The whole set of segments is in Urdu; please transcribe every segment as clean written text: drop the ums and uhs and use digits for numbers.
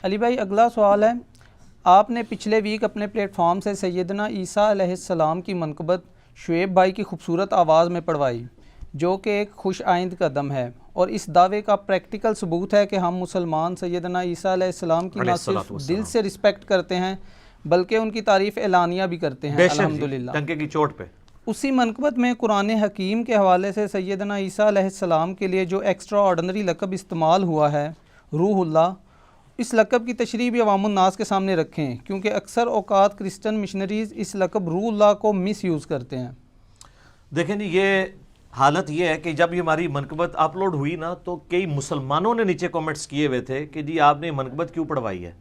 علی بھائی اگلا سوال ہے، آپ نے پچھلے ویک اپنے پلیٹ فارم سے سیدنا عیسیٰ علیہ السلام کی منقبت شعیب بھائی کی خوبصورت آواز میں پڑھوائی، جو کہ ایک خوش آئند قدم ہے، اور اس دعوے کا پریکٹیکل ثبوت ہے کہ ہم مسلمان سیدنا عیسیٰ علیہ السلام کی نہ صرف دل سے رسپیکٹ کرتے ہیں بلکہ ان کی تعریف اعلانیہ بھی کرتے ہیں الحمدللہ۔ ٹنکے کی چوٹ پہ اسی منقبت میں قرآن حکیم کے حوالے سے سیدنا عیسیٰ علیہ السلام کے لیے جو ایکسٹرا آرڈنری لقب استعمال ہوا ہے روح اللہ، اس لقب کی تشریح بھی عوام الناس کے سامنے رکھیں، کیونکہ اکثر اوقات کرسچن مشنریز اس لقب روح اللہ کو مس یوز کرتے ہیں۔ دیکھیں جی، یہ حالت یہ ہے کہ جب یہ ہماری منقبت اپلوڈ ہوئی نا تو کئی مسلمانوں نے نیچے کومنٹس کیے ہوئے تھے کہ جی آپ نے منقبت کیوں پڑھوائی ہے،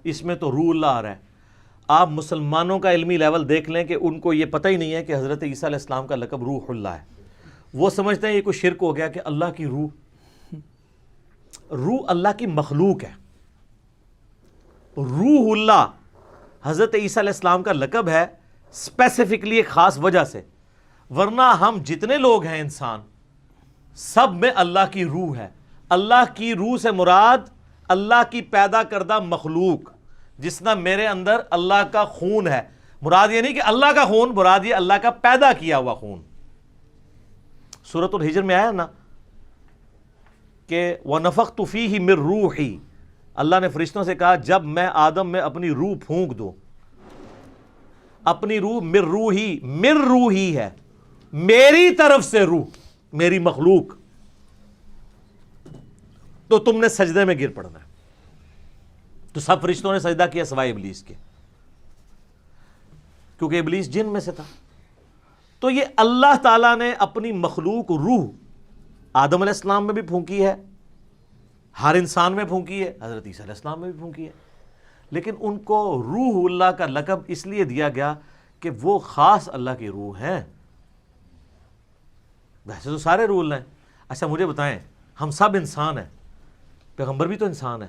اس میں تو روح اللہ آ رہا ہے۔ آپ مسلمانوں کا علمی لیول دیکھ لیں کہ ان کو یہ پتہ ہی نہیں ہے کہ حضرت عیسیٰ علیہ السلام کا لقب روح اللہ ہے۔ وہ سمجھتے ہیں یہ کوئی شرک ہو گیا کہ اللہ کی روح اللہ کی مخلوق ہے۔ روح اللہ حضرت عیسیٰ علیہ السلام کا لقب ہے اسپیسیفکلی ایک خاص وجہ سے، ورنہ ہم جتنے لوگ ہیں انسان سب میں اللہ کی روح ہے۔ اللہ کی روح سے مراد اللہ کی پیدا کردہ مخلوق، جس نہ میرے اندر اللہ کا خون ہے۔ مراد یہ نہیں کہ اللہ کا خون، مراد یہ اللہ کا پیدا کیا ہوا خون۔ سورۃ الحجر میں آیا نا کہ وَنَفَخْتُ فِيهِ مِن رُوحِي، اللہ نے فرشتوں سے کہا جب میں آدم میں اپنی روح پھونک دوں، اپنی روح مِن روحی، مِن روحی ہے میری طرف سے روح، میری مخلوق، تو تم نے سجدے میں گر پڑنا ہے۔ تو سب فرشتوں نے سجدہ کیا سوائے ابلیس کے، کیونکہ ابلیس جن میں سے تھا۔ تو یہ اللہ تعالیٰ نے اپنی مخلوق روح آدم علیہ السلام میں بھی پھونکی ہے، ہر انسان میں پھونکی ہے، حضرت عیسیٰ علیہ السلام میں بھی پھونکی ہے، لیکن ان کو روح اللہ کا لقب اس لیے دیا گیا کہ وہ خاص اللہ کی روح ہیں۔ ویسے تو سارے روح اللہ ہیں۔ اچھا مجھے بتائیں، ہم سب انسان ہیں، پیغمبر بھی تو انسان ہے،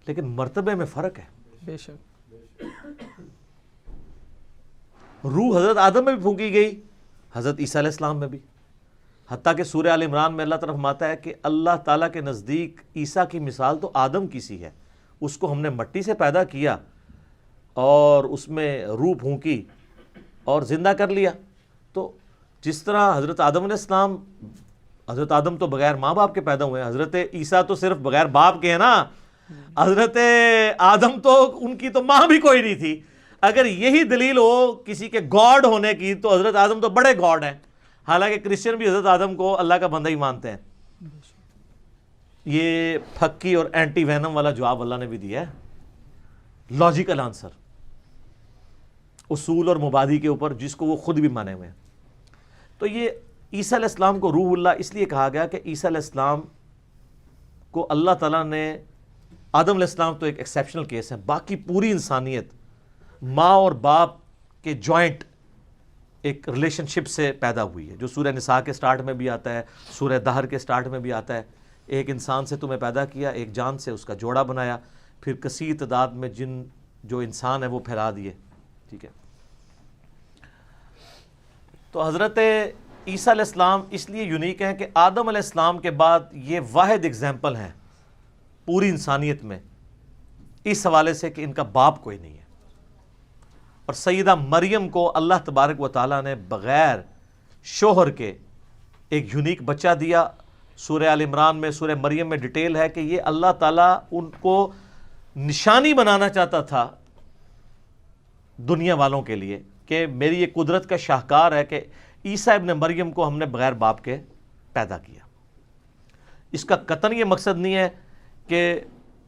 لیکن مرتبے میں فرق ہے۔ بے شک روح حضرت آدم میں بھی پھونکی گئی، حضرت عیسیٰ علیہ السلام میں بھی، حتیٰ کہ سورہ آل عمران میں اللہ تعالیٰ فرماتا ہے کہ اللہ تعالیٰ کے نزدیک عیسیٰ کی مثال تو آدم کی سی ہے، اس کو ہم نے مٹی سے پیدا کیا اور اس میں روح پھونکی اور زندہ کر لیا۔ تو جس طرح حضرت آدم علیہ السلام، حضرت آدم تو بغیر ماں باپ کے پیدا ہوئے ہیں، حضرت عیسیٰ تو صرف بغیر باپ کے ہیں نا۔ حضرت آدم تو ان کی تو ماں بھی کوئی نہیں تھی۔ اگر یہی دلیل ہو کسی کے گاڈ ہونے کی تو حضرت آدم تو بڑے گاڈ ہیں، حالانکہ کرسچن بھی حضرت آدم کو اللہ کا بندہ ہی مانتے ہیں۔ یہ پھکی اور اینٹی وینم والا جواب اللہ نے بھی دیا ہے، لاجیکل آنسر، اصول اور مبادی کے اوپر، جس کو وہ خود بھی مانے ہوئے ہیں۔ تو یہ عیسیٰ علیہ السلام کو روح اللہ اس لیے کہا گیا کہ عیسیٰ علیہ السلام کو اللہ تعالیٰ نے، آدم علیہ السلام تو ایک ایکسیپشنل کیس ہے، باقی پوری انسانیت ماں اور باپ کے جوائنٹ ایک ریلیشن شپ سے پیدا ہوئی ہے، جو سورہ نساء کے سٹارٹ میں بھی آتا ہے، سورہ دہر کے سٹارٹ میں بھی آتا ہے۔ ایک انسان سے تمہیں پیدا کیا، ایک جان سے اس کا جوڑا بنایا، پھر کثیر تعداد میں جن جو انسان ہے وہ پھیلا دیے، ٹھیک ہے۔ تو حضرت عیسیٰ علیہ السلام اس لیے یونیک ہیں کہ آدم علیہ السلام کے بعد یہ واحد اگزامپل ہیں پوری انسانیت میں اس حوالے سے کہ ان کا باپ کوئی نہیں ہے۔ اور سیدہ مریم کو اللہ تبارک و تعالیٰ نے بغیر شوہر کے ایک یونیک بچہ دیا۔ سورہ آل عمران میں، سورہ مریم میں ڈیٹیل ہے کہ یہ اللہ تعالیٰ ان کو نشانی بنانا چاہتا تھا دنیا والوں کے لیے کہ میری یہ قدرت کا شاہکار ہے کہ عیسیٰ ابن مریم کو ہم نے بغیر باپ کے پیدا کیا۔ اس کا قطعاً یہ مقصد نہیں ہے کہ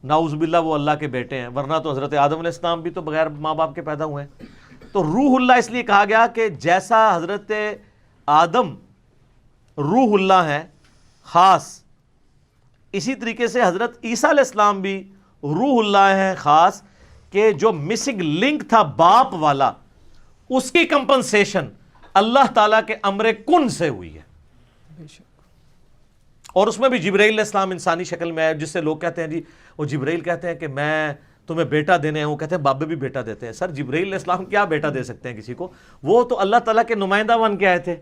نعوذ باللہ وہ اللہ کے بیٹے ہیں، ورنہ تو حضرت آدم علیہ السلام بھی تو بغیر ماں باپ کے پیدا ہوئے ہیں۔ تو روح اللہ اس لیے کہا گیا کہ جیسا حضرت آدم روح اللہ ہے خاص، اسی طریقے سے حضرت عیسیٰ علیہ السلام بھی روح اللہ ہیں خاص، کہ جو مسنگ لنک تھا باپ والا، اس کی کمپنسیشن اللہ تعالیٰ کے امر کن سے ہوئی ہے۔ اور اس میں بھی جبرائیل علیہ السلام انسانی شکل میں ہے، جس سے لوگ کہتے ہیں جی وہ جبرائیل کہتے ہیں کہ میں تمہیں بیٹا دینے ہیں، وہ کہتے ہیں بابے بھی بیٹا دیتے ہیں۔ سر جبرائیل علیہ السلام کیا بیٹا دے سکتے ہیں کسی کو؟ وہ تو اللہ تعالیٰ کے نمائندہ بن کے آئے تھے،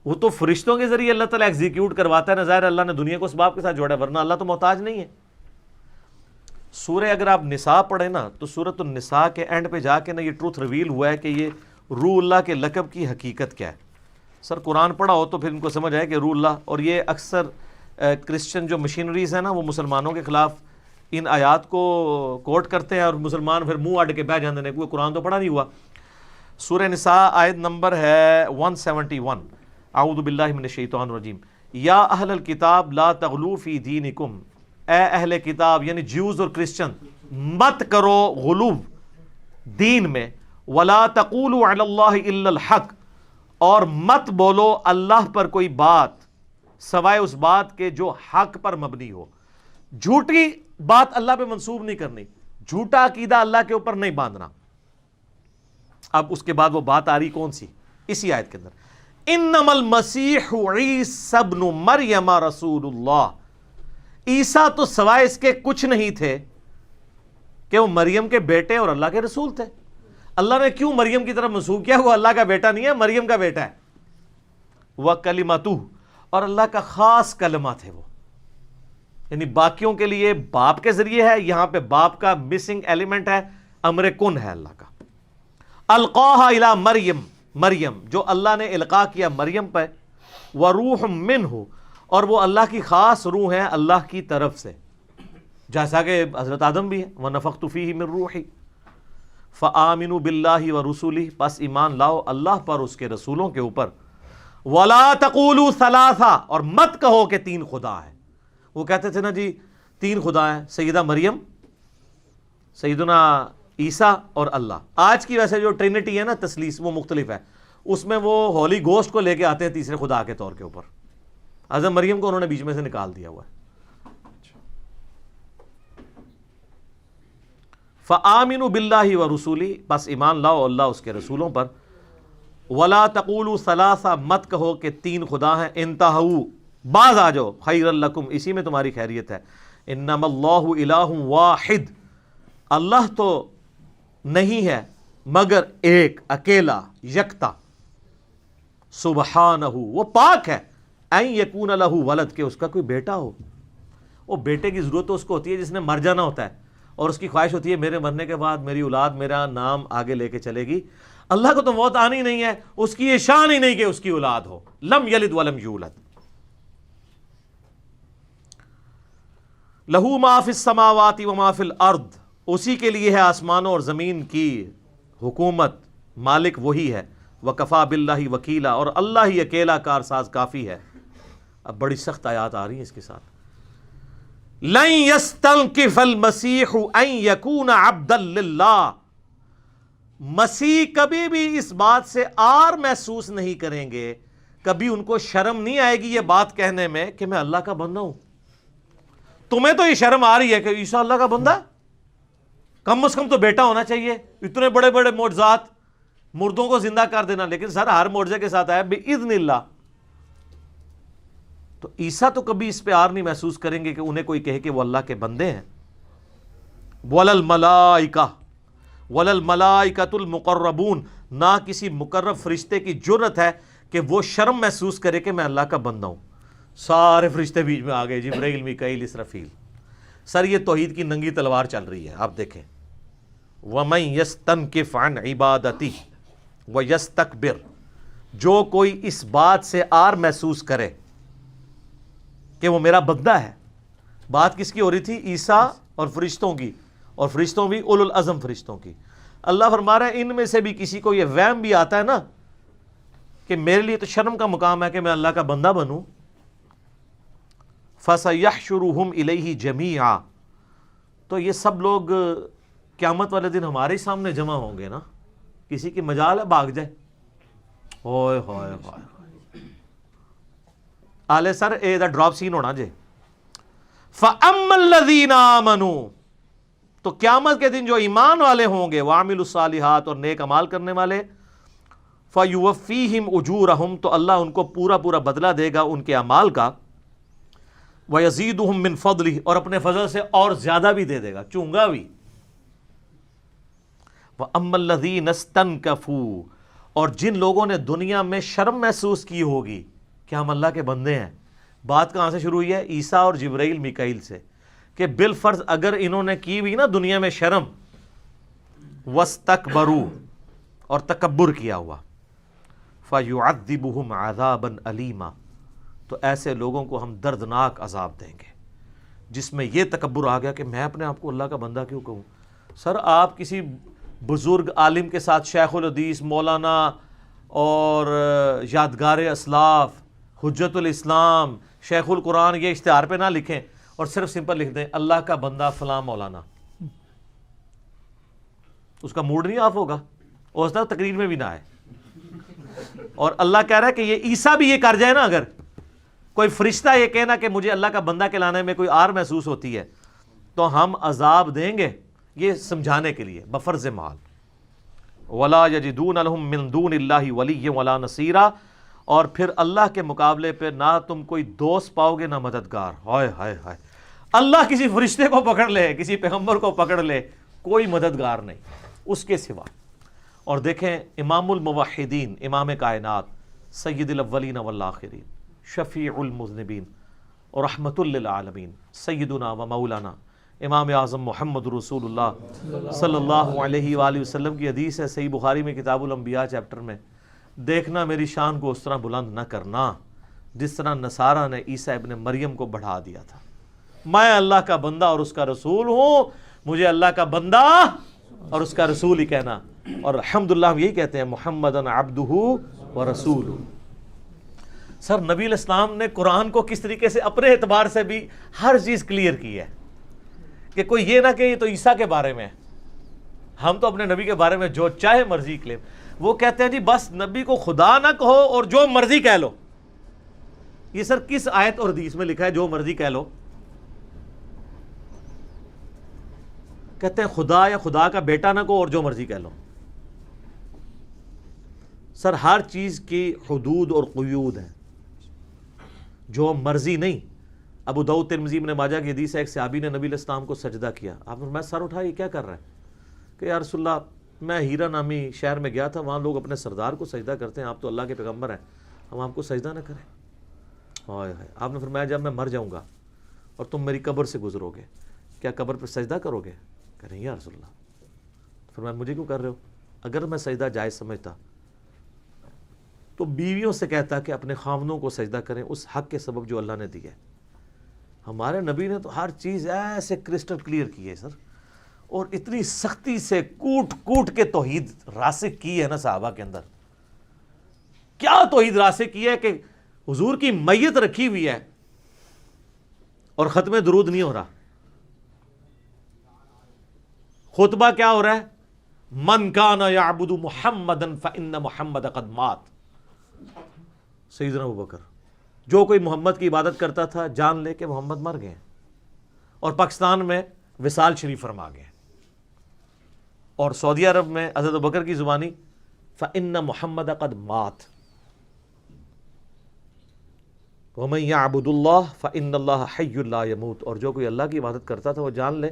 وہ تو فرشتوں کے ذریعے اللہ تعالیٰ ایگزیکیوٹ کرواتا ہے نا۔ ظاہر اللہ نے دنیا کو اس باپ کے ساتھ جوڑا، ورنہ اللہ تو محتاج نہیں ہے۔ سورہ اگر آپ نساء پڑھیں نا تو سورۃ النساء کے اینڈ پہ جا کے نا یہ ٹروتھ ریویل ہوا ہے کہ یہ روح اللہ کے لقب کی حقیقت کیا ہے. سر قرآن پڑھا ہو تو پھر ان کو سمجھ آئے کہ روح اللہ، اور یہ اکثر کرسچن جو مشینریز ہیں نا وہ مسلمانوں کے خلاف ان آیات کو کوٹ کرتے ہیں اور مسلمان پھر منہ اڈ کے بیٹھ جاتے ہیں، کوئی قرآن تو پڑھا نہیں ہوا. سورہ نساء آیت نمبر ہے 171. اعوذ باللہ من الشیطان الرجیم. یا اہل الکتاب لا تغلو فی دینکم، اے اہل کتاب یعنی جیوز اور کرسچن مت کرو غلو دین میں، ولا تقولوا علی اللہ الا الحق، اور مت بولو اللہ پر کوئی بات سوائے اس بات کے جو حق پر مبنی ہو. جھوٹی بات اللہ پہ منسوب نہیں کرنی، جھوٹا عقیدہ اللہ کے اوپر نہیں باندھنا. اب اس کے بعد وہ بات آ رہی کون سی اسی آیت کے اندر، انما المسیح عیسی ابن مریم رسول اللہ. عیسیٰ تو سوائے اس کے کچھ نہیں تھے کہ وہ مریم کے بیٹے اور اللہ کے رسول تھے. اللہ نے کیوں مریم کی طرف منسوب کیا؟ وہ اللہ کا بیٹا نہیں ہے، مریم کا بیٹا ہے. وَكَلِمَتُهُ، اور اللہ کا خاص کلمہ تھے وہ، یعنی باقیوں کے لیے باپ کے ذریعے ہے، یہاں پہ باپ کا مسنگ ایلیمنٹ ہے، امر کن ہے اللہ کا. القاها الى مریم، مریم جو اللہ نے القاء کیا مریم پہ، وروح منہ، اور وہ اللہ کی خاص روح ہے اللہ کی طرف سے، جیسا کہ حضرت آدم بھی ہے. وَنَفَخْتُ فِيهِ مِن رُوحِي فَآمِنُوا بِاللَّهِ وَرُسُلِهِ، پس ایمان لاؤ اللہ پر اس کے رسولوں کے اوپر. وَلَا تَقُولُوا ثَلَاثَةً، اور مت کہو کہ تین خدا ہے. وہ کہتے تھے نا جی تین خدا ہیں، سیدہ مریم، سیدنا عیسیٰ اور اللہ. آج کی ویسے جو ٹرینٹی ہے نا تثلیث وہ مختلف ہے، اس میں وہ ہولی گوسٹ کو لے کے آتے ہیں تیسرے خدا کے طور کے اوپر. حضرت مریم کو انہوں نے بیچ میں سے نکال دیا ہوا ہے. فآمنوا باللہ ورسولہ، بس ایمان لاؤ اللہ اس کے رسولوں پر. ولا تقولوا ثلاثہ، مت کہو کہ تین خدا ہیں. انتہوا، باز آ جاؤ، خیر لکم، اسی میں تمہاری خیریت ہے. انما اللہ الہ واحد، اللہ تو نہیں ہے مگر ایک، اکیلا، یکتا. سبحانہ، وہ پاک ہے. این یکون لہ ولد، کہ اس کا کوئی بیٹا ہو. وہ بیٹے کی ضرورت تو اس کو ہوتی ہے جس نے مر جانا ہوتا ہے، اور اس کی خواہش ہوتی ہے میرے مرنے کے بعد میری اولاد میرا نام آگے لے کے چلے گی. اللہ کو تو موت آنی نہیں ہے، اس کی یہ شان ہی نہیں کہ اس کی اولاد ہو. لم یلد ولم یولد. لہو ما فی السماوات و ما فی الارض، اسی کے لیے ہے آسمانوں اور زمین کی حکومت، مالک وہی ہے. وکفا باللہ وکیلا، اور اللہ ہی اکیلا کارساز کافی ہے. اب بڑی سخت آیات آ رہی ہیں اس کے ساتھ. لن یستنکف المسیح ان یکون عبدا للہ، مسیح کبھی بھی اس بات سے آر محسوس نہیں کریں گے، کبھی ان کو شرم نہیں آئے گی یہ بات کہنے میں کہ میں اللہ کا بندہ ہوں. تمہیں تو یہ شرم آ رہی ہے کہ عیسیٰ اللہ کا بندہ، کم از کم تو بیٹا ہونا چاہیے. اتنے بڑے بڑے معجزات، مردوں کو زندہ کر دینا، لیکن سر ہر معجزے کے ساتھ آیا بِإِذْنِ اللہ. تو عیسیٰ تو کبھی اس پہ آر نہیں محسوس کریں گے کہ انہیں کوئی کہے کہ وہ اللہ کے بندے ہیں. وَلَلْمَلَائِكَةُ وَلَلْمَلَائِكَةُ الْمُقَرَّبُونَ، نہ کسی مقرب فرشتے کی جرت ہے کہ وہ شرم محسوس کرے کہ میں اللہ کا بندہ ہوں. سارے فرشتے بیچ میں آ گئے، جبرائیل، میکائیل، اسرافیل. سر یہ توحید کی ننگی تلوار چل رہی ہے. آپ دیکھیں، وَمَن يَسْتَنْكِفْ عَنْ عِبَادَتِهِ وَيَسْتَكْبِرْ، جو کوئی اس بات سے آر محسوس کرے کہ وہ میرا بندہ ہے. بات کس کی ہو رہی تھی؟ عیسیٰ اور فرشتوں کی، اور فرشتوں بھی اولو العزم فرشتوں کی. اللہ فرما رہا ہے ان میں سے بھی کسی کو یہ وہم بھی آتا ہے نا کہ میرے لیے تو شرم کا مقام ہے کہ میں اللہ کا بندہ بنوں. فَسَيَحْشُرُهُمْ إِلَيْهِ جَمِيعًا، تو یہ سب لوگ قیامت والے دن ہمارے سامنے جمع ہوں گے نا. کسی کی مجال ہے بھاگ جائے؟ ہوئے ہوئے ہوئے آلے سر اے دا ڈراپ سین ہونا جے. فَأَمَّا الَّذِينَ آمَنُوا، تو قیامت کے دن جو ایمان والے ہوں گے، وَعَمِلُوا الصَّالِحَاتِ، اور نیک عمال کرنے والے، فَيُوَفِّيهِمْ أُجُورَهُمْ، تو اللہ ان کو پورا پورا بدلہ دے گا ان کے اعمال کا. وَيَزِيدُهُمْ مِنْ فَضْلِهِ، اور اپنے فضل سے اور زیادہ بھی دے دے گا، چونگا بھی. وَأَمَّا الَّذِينَ اسْتَنْكَفُوا، اور جن لوگوں نے دنیا میں شرم محسوس کی ہوگی کہ ہم اللہ کے بندے ہیں. بات کہاں سے شروع ہوئی ہے؟ عیسیٰ اور جبرائیل میکائیل سے. کہ بالفرض اگر انہوں نے کی ہوئی نا دنیا میں شرم، وَاسْتَكْبَرُوا، اور تکبر کیا ہوا، فَيُعَذِّبُهُمْ عَذَابًا أَلِيمًا، تو ایسے لوگوں کو ہم دردناک عذاب دیں گے، جس میں یہ تکبر آ گیا کہ میں اپنے آپ کو اللہ کا بندہ کیوں کہوں۔ سر آپ کسی بزرگ عالم کے ساتھ شیخ الحدیث، مولانا اور یادگار اسلاف، حجت الاسلام، شیخ القرآن یہ اشتہار پہ نہ لکھیں اور صرف سمپل لکھ دیں اللہ کا بندہ فلاں مولانا، اس کا موڈ نہیں آف ہوگا، اور اس طرح تقریر میں بھی نہ آئے۔ اور اللہ کہہ رہا ہے کہ یہ عیسیٰ بھی یہ کر جائے نا، اگر کوئی فرشتہ یہ کہنا کہ مجھے اللہ کا بندہ کہلانے میں کوئی آر محسوس ہوتی ہے تو ہم عذاب دیں گے، یہ سمجھانے کے لیے بفرض محال۔ وَلَا يَجِدُونَ لَهُم مِّن دُونِ اللَّهِ وَلِيًّا وَلَا نَصِيرًا، اور پھر اللہ کے مقابلے پہ نہ تم کوئی دوست پاؤ گے نہ مددگار۔ ہائے ہائے ہائے، اللہ کسی فرشتے کو پکڑ لے، کسی پیغمبر کو پکڑ لے، کوئی مددگار نہیں اس کے سوا۔ اور دیکھیں امام الموحدین، امام کائنات، سید الاولین والآخرین، شفیع المذنبین اور رحمت للعالمین، سیدنا و مولانا امام اعظم محمد رسول اللہ صلی اللہ علیہ وآلہ وسلم کی حدیث ہے صحیح بخاری میں کتاب الانبیاء چیپٹر میں، دیکھنا میری شان کو اس طرح بلند نہ کرنا جس طرح نصارہ نے عیسیٰ ابن مریم کو بڑھا دیا تھا۔ میں اللہ کا بندہ اور اس کا رسول ہوں، مجھے اللہ کا بندہ اور اس کا رسول ہی کہنا، اور الحمدللہ ہم یہی کہتے ہیں محمدن عبدہ و رسولہ۔ سر نبی علیہ السلام نے قرآن کو کس طریقے سے اپنے اعتبار سے بھی ہر چیز کلیئر کی ہے کہ کوئی یہ نہ کہ یہ تو عیسیٰ کے بارے میں ہے، ہم تو اپنے نبی کے بارے میں جو چاہے مرضی کلیم۔ وہ کہتے ہیں جی بس نبی کو خدا نہ کہو اور جو مرضی کہہ لو۔ یہ سر کس آیت اور حدیث میں لکھا ہے جو مرضی کہہ لو؟ کہتے ہیں خدا یا خدا کا بیٹا نہ کہو اور جو مرضی کہہ لو۔ سر ہر چیز کی حدود اور قیود ہیں، جو مرضی نہیں۔ ابو داؤد ترمذی ابن ماجہ کی حدیث ہے، ایک صحابی نے نبی علیہ السلام کو سجدہ کیا، آپ نے فرمایا سر اٹھا یہ کیا کر رہا ہے؟ کہ یا رسول اللہ میں ہیرا نامی شہر میں گیا تھا، وہاں لوگ اپنے سردار کو سجدہ کرتے ہیں، آپ تو اللہ کے پیغمبر ہیں، ہم آپ کو سجدہ نہ کریں؟ ہائے ہائے۔ آپ نے فرمایا جب میں مر جاؤں گا اور تم میری قبر سے گزرو گے کیا قبر پہ سجدہ کرو گے؟ کہ نہیں یا رسول اللہ۔ فرمایا مجھے کیوں کر رہے ہو؟ اگر میں سجدہ جائز سمجھتا تو بیویوں سے کہتا کہ اپنے خامنوں کو سجدہ کریں اس حق کے سبب جو اللہ نے دی ہے۔ ہمارے نبی نے تو ہر چیز ایسے کرسٹل کلیئر کی ہے سر، اور اتنی سختی سے کوٹ کوٹ کے توحید راسخ کی ہے نا صحابہ کے اندر۔ کیا توحید راسخ کی ہے کہ حضور کی میت رکھی ہوئی ہے اور ختم درود نہیں ہو رہا۔ خطبہ کیا ہو رہا ہے؟ من کان یعبد محمدا فإن محمد قد مات۔ سیدنا ابوبکر، جو کوئی محمد کی عبادت کرتا تھا جان لے کہ محمد مر گئے، اور پاکستان میں وصال شریف فرما گئے، اور سعودی عرب میں حضرت ابوبکر کی زبانی فإن محمد قد مات۔ ومن يعبد اللہ فإن اللہ حی لا يموت، اور جو کوئی اللہ کی عبادت کرتا تھا وہ جان لے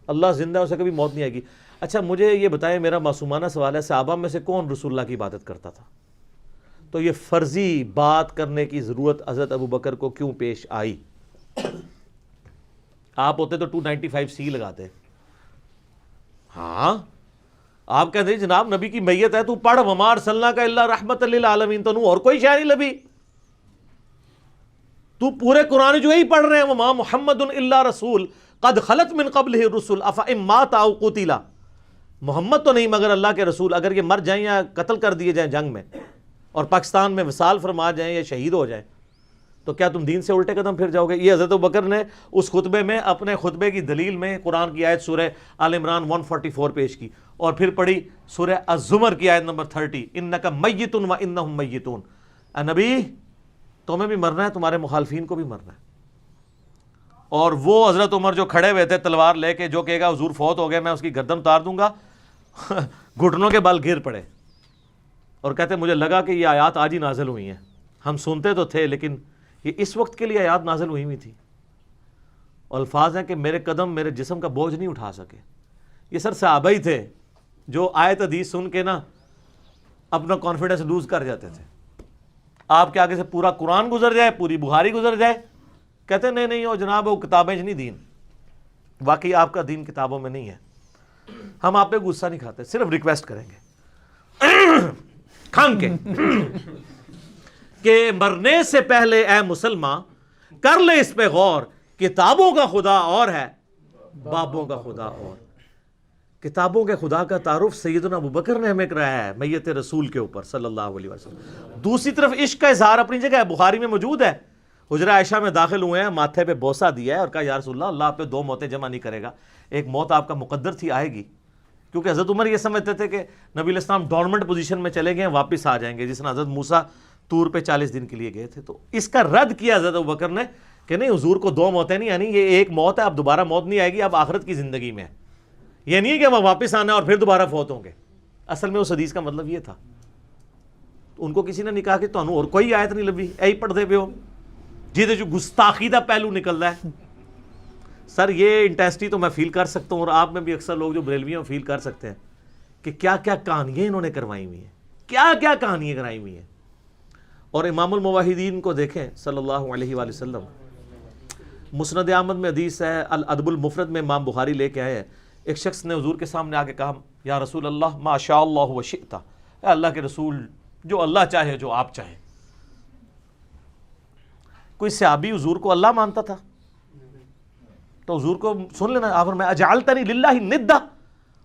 اللہ زندہ ہے، اسے کبھی موت نہیں آئے گی۔ اچھا مجھے یہ بتائیں، میرا معصومانہ سوال ہے، صحابہ میں سے کون رسول اللہ کی عبادت کرتا تھا؟ تو یہ فرضی بات کرنے کی ضرورت حضرت ابوبکر کو کیوں پیش آئی؟ آپ ہوتے تو 295C لگاتے۔ ہاں آپ کہتے ہیں جناب نبی کی میت ہے، تو پڑھ وما ارسلناک الا رحمت للعالمین، تو اور کوئی شے نہیں لبھی، تو پورے قرآن جو ہی پڑھ رہے ہیں وما محمد الا رسول قد خلت من قبلہ الرسل افإن مات او قتل۔ محمد تو نہیں مگر اللہ کے رسول، اگر یہ مر جائیں یا قتل کر دیے جائیں جنگ میں اور پاکستان میں وصال فرما جائیں یا شہید ہو جائیں تو کیا تم دین سے الٹے قدم پھر جاؤ گے؟ یہ حضرت ابوبکر نے اس خطبے میں اپنے خطبے کی دلیل میں قرآن کی آیت سورہ آل عمران 144 پیش کی، اور پھر پڑھی سورہ الزمر کی آیت نمبر 30، انک میت و انہم میتون۔ اے نبی تمہیں بھی مرنا ہے، تمہارے مخالفین کو بھی مرنا ہے۔ اور وہ حضرت عمر جو کھڑے ہوئے تھے تلوار لے کے، جو کہے گا حضور فوت ہو گئے میں اس کی گردن اتار دوں گا، گھٹنوں کے بل گر پڑے اور کہتے مجھے لگا کہ یہ آیات آج ہی نازل ہوئی ہیں، ہم سنتے تو تھے لیکن یہ اس وقت کے لیے آیات نازل ہوئی ہوئی تھی۔ اور الفاظ ہیں کہ میرے قدم میرے جسم کا بوجھ نہیں اٹھا سکے۔ یہ سر صحابہ ہی تھے جو آیت حدیث سن کے نا اپنا کانفیڈنس لوز کر جاتے تھے۔ آپ کے آگے سے پورا قرآن گزر جائے، پوری بخاری گزر جائے، کہتے نہیں نہیں وہ جناب وہ کتابیں نہیں دین، واقعی آپ کا دین کتابوں میں نہیں ہے. ہم آپ پہ غصہ نہیں کھاتے, صرف ریکویسٹ کریں گے کھان کے کہ مرنے سے پہلے اے مسلمان کر لے اس پہ غور, کتابوں کا خدا اور ہے بابوں کا خدا اور. کتابوں کے خدا کا تعارف سیدنا ابوبکر نے ہمیں کرایا ہے میت رسول کے اوپر صلی اللہ علیہ وسلم. دوسری طرف عشق کا اظہار اپنی جگہ ہے, بخاری میں موجود ہے. حجرہ عائشہ میں داخل ہوئے ہیں, ماتھے پہ بوسہ دیا ہے اور کہا یا رسول اللہ, اللہ آپ پہ 2 موتیں جمع نہیں کرے گا, ایک موت آپ کا مقدر تھی آئے گی. کیونکہ حضرت عمر یہ سمجھتے تھے کہ نبی علیہ السلام ڈورمنٹ پوزیشن میں چلے گئے, واپس آ جائیں گے, جس نے حضرت موسیٰ طور پہ 40 دن کے لیے گئے تھے. تو اس کا رد کیا حضرت ابوبکر نے کہ نہیں, حضور کو 2 موتیں نہیں, یعنی یہ ایک موت ہے, اب دوبارہ موت نہیں آئے گی, اب آخرت کی زندگی میں ہے. یہ نہیں ہے کہ وہ واپس آنا اور پھر دوبارہ فوت ہوں گے. اصل میں اس حدیث کا مطلب یہ تھا. ان کو کسی نے نہیں کہا کہ تانوں اور کوئی آیت نہیں لبھی, ایہی پڑھتے پہ ہو جیدے جو گستاخی دا پہلو نکل رہا ہے. سر یہ انٹینسٹی تو میں فیل کر سکتا ہوں, اور آپ میں بھی اکثر لوگ جو بریلوی ہیں فیل کر سکتے ہیں کہ کیا کیا کہانیاں انہوں نے کروائی ہوئی ہیں, کیا کیا کہانیاں کرائی ہوئی ہیں. اور امام الموحدین کو دیکھیں صلی اللہ علیہ وآلہ وسلم, مسند احمد میں حدیث ہے, الادب المفرد میں امام بخاری لے کے آئے ہیں. ایک شخص نے حضور کے سامنے آ کے کہا یا رسول اللہ ما شاء اللہ و شئت, اے اللہ کے رسول جو اللہ چاہے جو آپ چاہیں. کوئی صحابی حضور کو اللہ مانتا تھا تو حضور کو سن لینا, آپ میں اجعلتنی للہ ندا,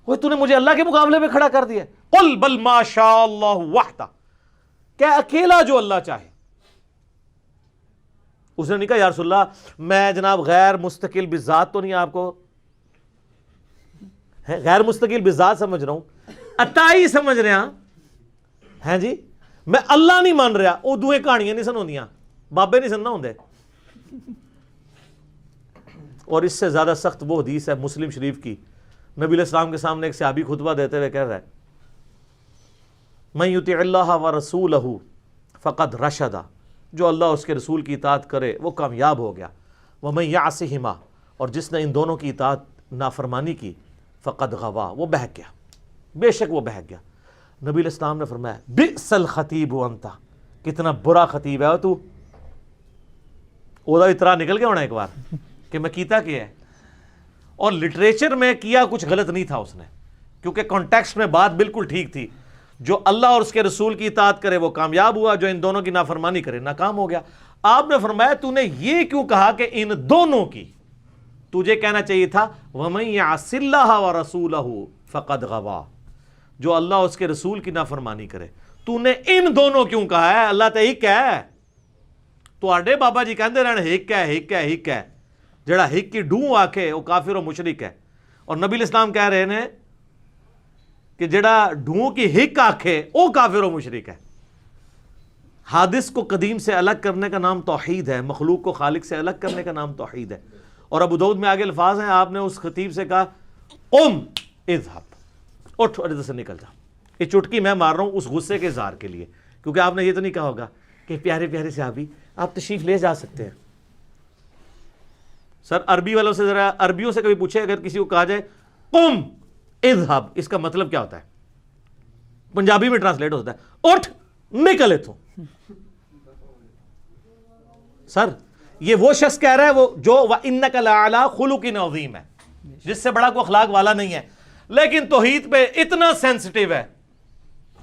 وہ تو نے مجھے اللہ کے مقابلے میں کھڑا کر دیا. قل بل ما شاء اللہ وحدہ, کہ اکیلا جو اللہ چاہے. اس نے نہیں کہا یا رسول اللہ میں جناب غیر مستقل بذات تو نہیں, آپ کو غیر مستقل بذات سمجھ رہا ہوں, عطائی سمجھ رہے ہیں جی, میں اللہ نہیں مان رہا. وہ دوئے کہانیاں نہیں سنوندیاں, بابے نہیں سننا ہوندے. اور اس سے زیادہ سخت وہ حدیث ہے مسلم شریف کی, نبی علیہ السلام کے سامنے ایک صحابی خطبہ دیتے ہوئے کہہ رہا ہے من یطع اللہ ورسولہ فقد رشد, جو اللہ اس کے رسول کی اطاعت کرے وہ کامیاب ہو گیا. ومن یعصہما, اور جس نے ان دونوں کی اطاعت نافرمانی کی فقد غوا, وہ بہک گیا, بے شک وہ بہک گیا. نبی علیہ السلام نے فرمایا بئس الخطیب انت, کتنا برا خطیب ہے تو. وہ اترا نکل گیا ہونا ایک بار کہ میں کیتا کیا ہے. اور لٹریچر میں کیا کچھ غلط نہیں تھا اس نے, کیونکہ کانٹیکسٹ میں بات بالکل ٹھیک تھی. جو اللہ اور اس کے رسول کی اطاعت کرے وہ کامیاب ہوا, جو ان دونوں کی نافرمانی کرے ناکام ہو گیا. آپ نے فرمایا تو نے یہ کیوں کہا کہ ان دونوں کی, تجھے کہنا چاہیے تھا وَمَن يَعْصِ اللَّهَ وَرَسُولَهُ فَقَدْ غَوَا, جو اللہ اس کے رسول کی نافرمانی کرے. تو نے ان دونوں کیوں کہا ہے, اللہ تے ہک ہے. تو آڈے بابا جی کہندے رہنے ہک ہے ہک ہے ہک ہے, جڑا ہک کی ڈوں آکھے وہ کافر و مشرک ہے. اور نبی علیہ السلام کہہ رہے ہیں کہ جڑا ڈھوں کی ہک آکھے وہ کافر و مشرک ہے. حادث کو قدیم سے الگ کرنے کا نام توحید ہے, مخلوق کو خالق سے الگ کرنے کا نام توحید ہے. اور ابو داؤد میں آگے الفاظ ہیں, آپ نے اس خطیب سے کہا قم اذهب, اٹھ اور ادھر سے نکل جا. یہ چٹکی میں مار رہا ہوں اس غصے کے اظہار کے لیے, کیونکہ آپ نے یہ تو نہیں کہا ہوگا کہ پیارے پیارے صحابی آپ تشریف لے جا سکتے ہیں. سر عربی والوں سے ذرا عربیوں سے کبھی پوچھے, اگر کسی کو کہا جائے قم اذهب, اس کا مطلب کیا ہوتا ہے؟ پنجابی میں ٹرانسلیٹ ہوتا ہے اٹھ نکل اتھوں. سر یہ وہ شخص کہہ رہا ہے وہ جو وَإِنَّكَ لَعَلَىٰ خُلُقٍ عَظِيمٍ ہے, جس سے بڑا کوئی اخلاق والا نہیں ہے, لیکن توحید پہ اتنا سینسٹیو ہے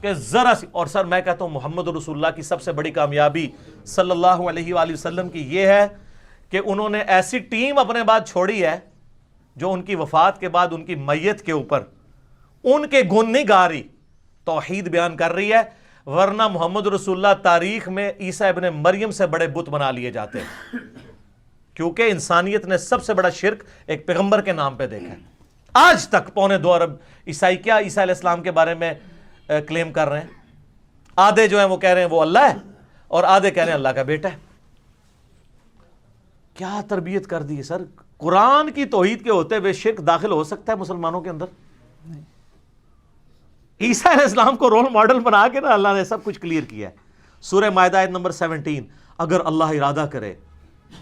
کہ ذرا سی. اور سر میں کہتا ہوں محمد رسول اللہ کی سب سے بڑی کامیابی صلی اللہ علیہ وآلہ وسلم کی یہ ہے کہ انہوں نے ایسی ٹیم اپنے بعد چھوڑی ہے جو ان کی وفات کے بعد ان کی میت کے اوپر ان کے گن نہیں گا رہی, توحید بیان کر رہی ہے. ورنہ محمد رسول اللہ تاریخ میں عیسیٰ ابن مریم سے بڑے بت بنا لیے جاتے ہیں, کیونکہ انسانیت نے سب سے بڑا شرک ایک پیغمبر کے نام پہ دیکھا ہے. آج تک 2.25 ارب عیسائی کیا عیسیٰ علیہ السلام کے بارے میں کلیم کر رہے ہیں. آدھے جو ہیں وہ کہہ رہے ہیں وہ اللہ ہے, اور آدھے کہہ رہے ہیں اللہ کا بیٹا ہے. کیا تربیت کر دی ہے سر. قرآن کی توحید کے ہوتے ہوئے شرک داخل ہو سکتا ہے مسلمانوں کے اندر؟ عیسیٰ علیہ السلام کو رول ماڈل بنا کے نا اللہ نے سب کچھ کلیئر کیا ہے. سورہ مائدہ آیت نمبر 17, اگر اللہ ارادہ کرے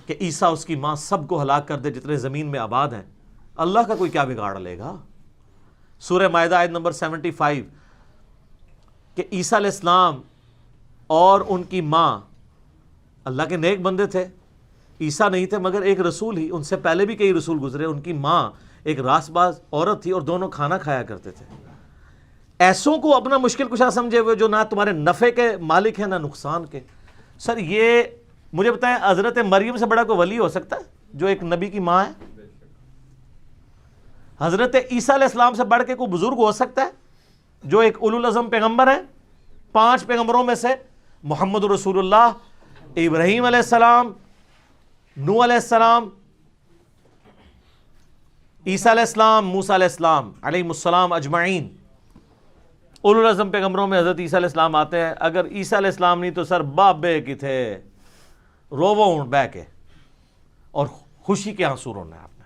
کہ عیسیٰ اس کی ماں سب کو ہلاک کر دے جتنے زمین میں آباد ہیں, اللہ کا کوئی کیا بگاڑ لے گا. سورہ مائدہ آیت نمبر 75 کہ عیسیٰ علیہ السلام اور ان کی ماں اللہ کے نیک بندے تھے, عیسیٰ نہیں تھے مگر ایک رسول ہی، ان سے پہلے بھی کئی رسول گزرے، ان کی ماں ایک راست باز عورت تھی اور دونوں کھانا کھایا کرتے تھے۔ ایسوں کو اپنا مشکل کشا سمجھے ہوئے جو نہ تمہارے نفع کے مالک ہیں نہ نقصان کے۔ سر یہ مجھے بتائیں، حضرت مریم سے بڑا کوئی ولی ہو سکتا ہے جو ایک نبی کی ماں ہے؟ حضرت عیسیٰ علیہ السلام سے بڑھ کے کوئی بزرگ ہو سکتا ہے جو ایک اولو العزم پیغمبر ہیں؟ 5 پیغمبروں میں سے محمد رسول اللہ، ابراہیم علیہ السلام، نوح علیہ السلام، عیسیٰ علیہ السلام، موسیٰ علیہ السلام علیہ السلام اجمعین، اولو العزم پیغمبروں میں حضرت عیسیٰ علیہ السلام آتے ہیں۔ اگر عیسیٰ علیہ السلام نہیں تو سر بابے کی تھے روو بہ کے اور خوشی کے آنسو رونا ہے آپ نے۔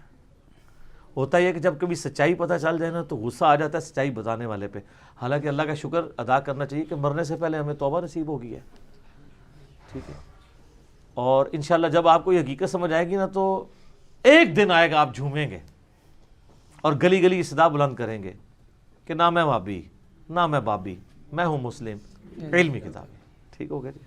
ہوتا یہ کہ جب کبھی سچائی پتہ چل جائے نا تو غصہ آ جاتا ہے سچائی بتانے والے پہ، حالانکہ اللہ کا شکر ادا کرنا چاہیے کہ مرنے سے پہلے ہمیں توبہ نصیب ہو گئی ہے، ٹھیک ہے۔ اور انشاءاللہ جب آپ کو یہ حقیقت سمجھ آئے گی نا تو ایک دن آئے گا آپ جھومیں گے اور گلی گلی صدا بلند کریں گے کہ نہ میں وہابی نہ میں بابی، میں ہوں مسلم، علمی کتابی۔ ٹھیک ہو گیا جی؟